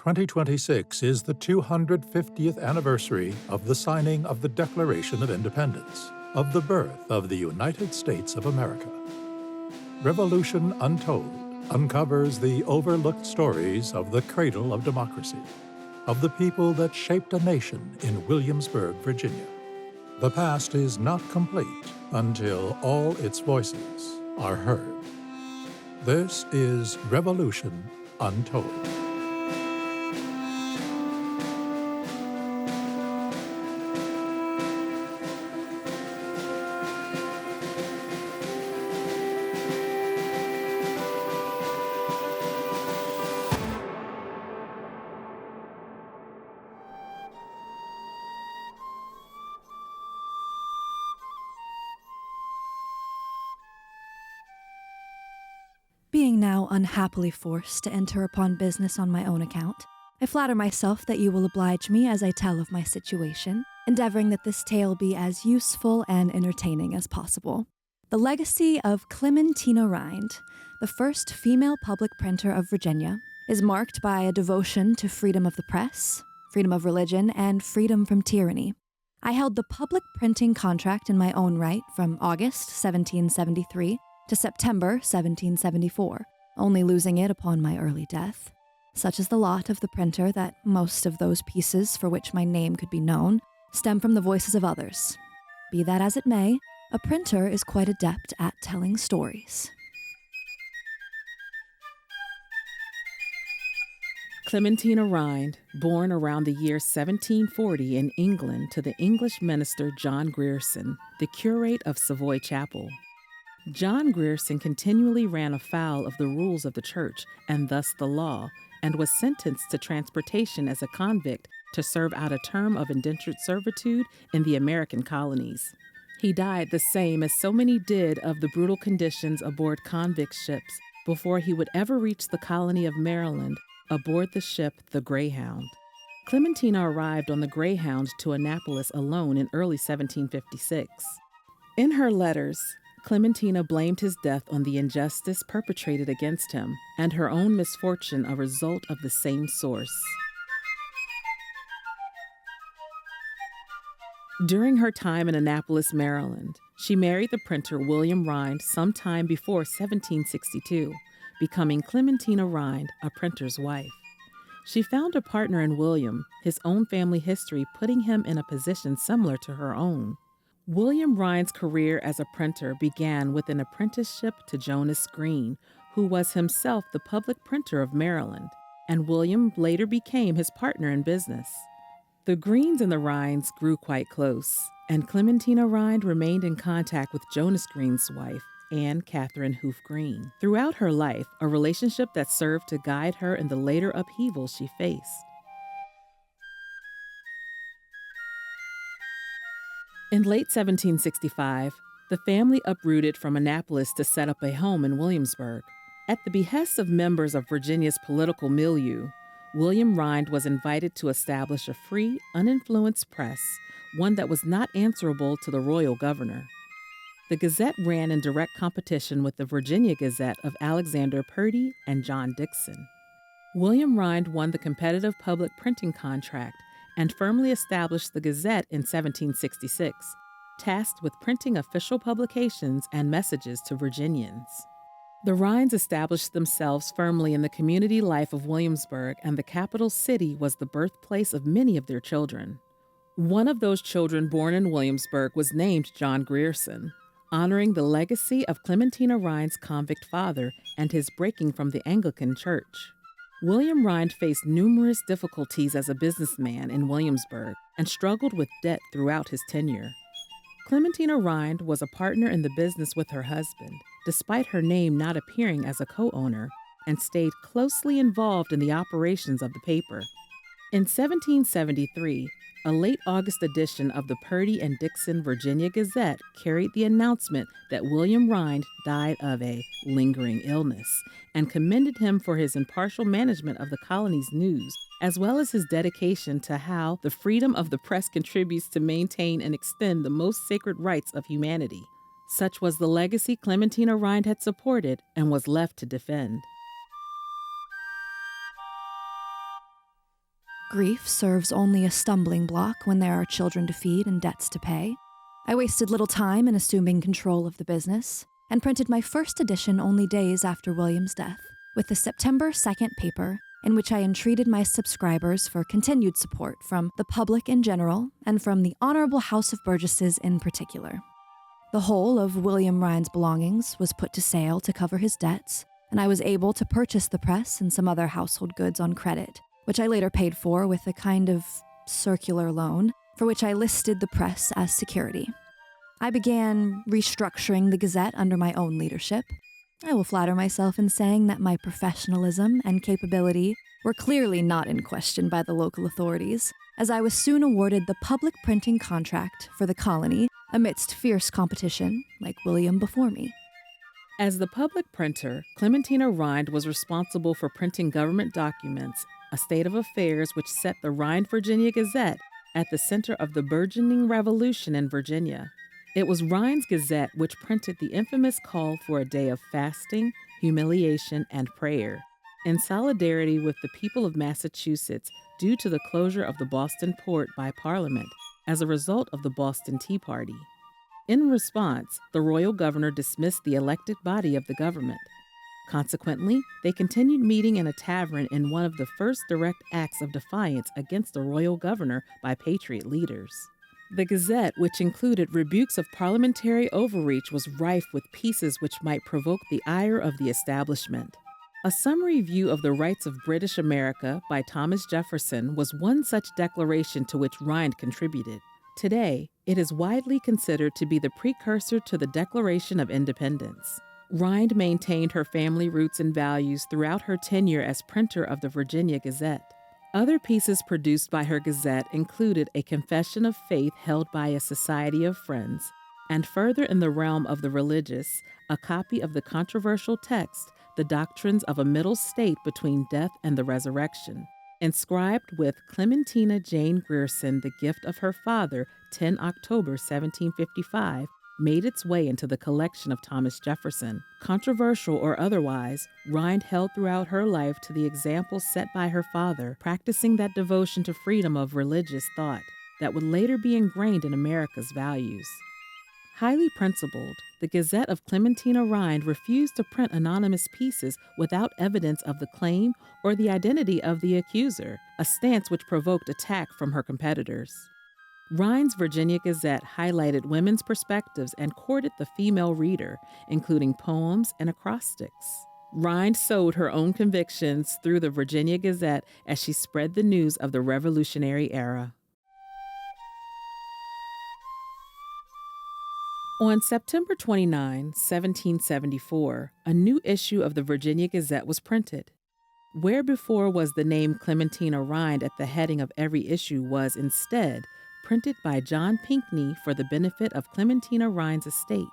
2026 is the 250th anniversary of the signing of the Declaration of Independence, of the birth of the United States of America. Revolution Untold uncovers the overlooked stories of the cradle of democracy, of the people that shaped a nation in Williamsburg, Virginia. The past is not complete until all its voices are heard. This is Revolution Untold. Being now unhappily forced to enter upon business on my own account, I flatter myself that you will oblige me as I tell of my situation, endeavoring that this tale be as useful and entertaining as possible. The legacy of Clementina Rind, the first female public printer of Virginia, is marked by a devotion to freedom of the press, freedom of religion, and freedom from tyranny. I held the public printing contract in my own right from August 1773 to September 1774, only losing it upon my early death. Such is the lot of the printer that most of those pieces for which my name could be known stem from the voices of others. Be that as it may, a printer is quite adept at telling stories. Clementina Rind, born around the year 1740 in England to the English minister John Grierson, the curate of Savoy Chapel. John Grierson continually ran afoul of the rules of the church, and thus the law, and was sentenced to transportation as a convict to serve out a term of indentured servitude in the American colonies. He died the same as so many did of the brutal conditions aboard convict ships before he would ever reach the colony of Maryland aboard the ship the Greyhound. Clementina arrived on the Greyhound to Annapolis alone in early 1756. In her letters, Clementina blamed his death on the injustice perpetrated against him and her own misfortune, a result of the same source. During her time in Annapolis, Maryland, she married the printer William Rind sometime before 1762, becoming Clementina Rind, a printer's wife. She found a partner in William, his own family history putting him in a position similar to her own. William Rind's career as a printer began with an apprenticeship to Jonas Green, who was himself the public printer of Maryland, and William later became his partner in business. The Greens and the Rinds grew quite close, and Clementina Rind remained in contact with Jonas Green's wife, Anne Catherine Hoof Green, throughout her life, a relationship that served to guide her in the later upheavals she faced. In late 1765, the family uprooted from Annapolis to set up a home in Williamsburg. At the behest of members of Virginia's political milieu, William Rind was invited to establish a free, uninfluenced press, one that was not answerable to the royal governor. The Gazette ran in direct competition with the Virginia Gazette of Alexander Purdy and John Dixon. William Rind won the competitive public printing contract and firmly established the Gazette in 1766, tasked with printing official publications and messages to Virginians. The Rinds established themselves firmly in the community life of Williamsburg, and the capital city was the birthplace of many of their children. One of those children born in Williamsburg was named John Grierson, honoring the legacy of Clementina Rind's convict father and his breaking from the Anglican Church. William Rind faced numerous difficulties as a businessman in Williamsburg and struggled with debt throughout his tenure. Clementina Rind was a partner in the business with her husband, despite her name not appearing as a co-owner, and stayed closely involved in the operations of the paper. In 1773, a late August edition of the Purdy and Dixon Virginia Gazette carried the announcement that William Rind died of a lingering illness and commended him for his impartial management of the colony's news, as well as his dedication to how the freedom of the press contributes to maintain and extend the most sacred rights of humanity. Such was the legacy Clementina Rind had supported and was left to defend. Grief serves only a stumbling block when there are children to feed and debts to pay. I wasted little time in assuming control of the business, and printed my first edition only days after William's death, with the September 2nd paper, in which I entreated my subscribers for continued support from the public in general and from the Honorable House of Burgesses in particular. The whole of William Rind's belongings was put to sale to cover his debts, and I was able to purchase the press and some other household goods on credit, which I later paid for with a kind of circular loan, for which I listed the press as security. I began restructuring the Gazette under my own leadership. I will flatter myself in saying that my professionalism and capability were clearly not in question by the local authorities, as I was soon awarded the public printing contract for the colony amidst fierce competition, like William before me. As the public printer, Clementina Rind was responsible for printing government documents, a state of affairs which set the Rind, Virginia Gazette at the center of the burgeoning revolution in Virginia. It was Rind's Gazette which printed the infamous call for a day of fasting, humiliation, and prayer, in solidarity with the people of Massachusetts due to the closure of the Boston port by Parliament as a result of the Boston Tea Party. In response, the royal governor dismissed the elected body of the government. Consequently, they continued meeting in a tavern in one of the first direct acts of defiance against the royal governor by patriot leaders. The Gazette, which included rebukes of parliamentary overreach, was rife with pieces which might provoke the ire of the establishment. A summary view of the rights of British America by Thomas Jefferson was one such declaration to which Rind contributed. Today, it is widely considered to be the precursor to the Declaration of Independence. Rind maintained her family roots and values throughout her tenure as printer of the Virginia Gazette. Other pieces produced by her Gazette included a confession of faith held by a society of friends, and further in the realm of the religious, a copy of the controversial text, The Doctrines of a Middle State Between Death and the Resurrection, inscribed with Clementina Jane Grierson, the gift of her father, 10 October 1755, made its way into the collection of Thomas Jefferson. Controversial or otherwise, Rind held throughout her life to the example set by her father, practicing that devotion to freedom of religious thought that would later be ingrained in America's values. Highly principled, the Gazette of Clementina Rind refused to print anonymous pieces without evidence of the claim or the identity of the accuser, a stance which provoked attack from her competitors. Rind's Virginia Gazette highlighted women's perspectives and courted the female reader, including poems and acrostics. Rind sowed her own convictions through the Virginia Gazette as she spread the news of the Revolutionary era. On September 29, 1774, a new issue of the Virginia Gazette was printed. Where before was the name Clementina Rind at the heading of every issue was instead printed by John Pinckney for the benefit of Clementina Rind's estate.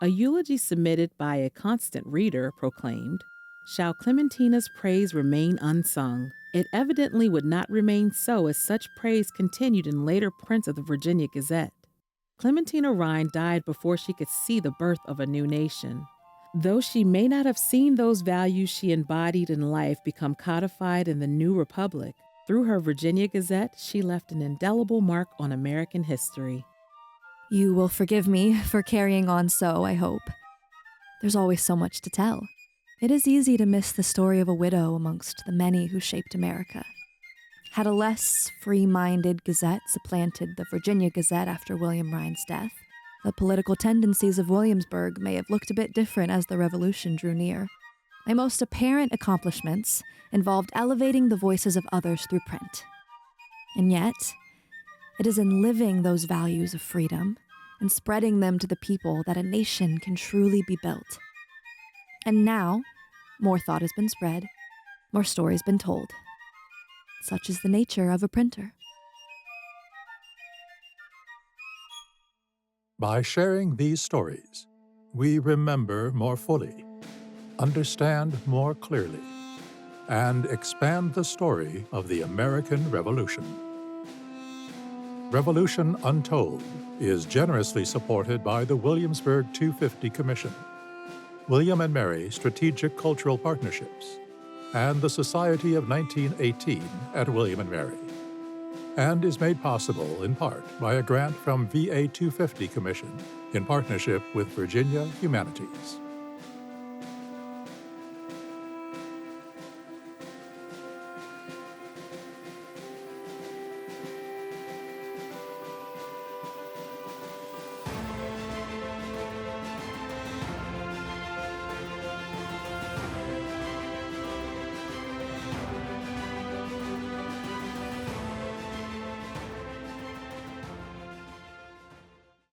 A eulogy submitted by a constant reader proclaimed, "Shall Clementina's praise remain unsung?" It evidently would not remain so as such praise continued in later prints of the Virginia Gazette. Clementina Rind died before she could see the birth of a new nation. Though she may not have seen those values she embodied in life become codified in the new republic, through her Virginia Gazette, she left an indelible mark on American history. You will forgive me for carrying on so, I hope. There's always so much to tell. It is easy to miss the story of a widow amongst the many who shaped America. Had a less free-minded Gazette supplanted the Virginia Gazette after William Rind's death, the political tendencies of Williamsburg may have looked a bit different as the Revolution drew near. My most apparent accomplishments involved elevating the voices of others through print. And yet, it is in living those values of freedom and spreading them to the people that a nation can truly be built. And now, more thought has been spread, more stories been told. Such is the nature of a printer. By sharing these stories, we remember more fully, understand more clearly, and expand the story of the American Revolution. Revolution Untold is generously supported by the Williamsburg 250 Commission, William and Mary Strategic Cultural Partnerships, and the Society of 1918 at William and Mary. and is made possible in part by a grant from VA 250 Commission in partnership with Virginia Humanities.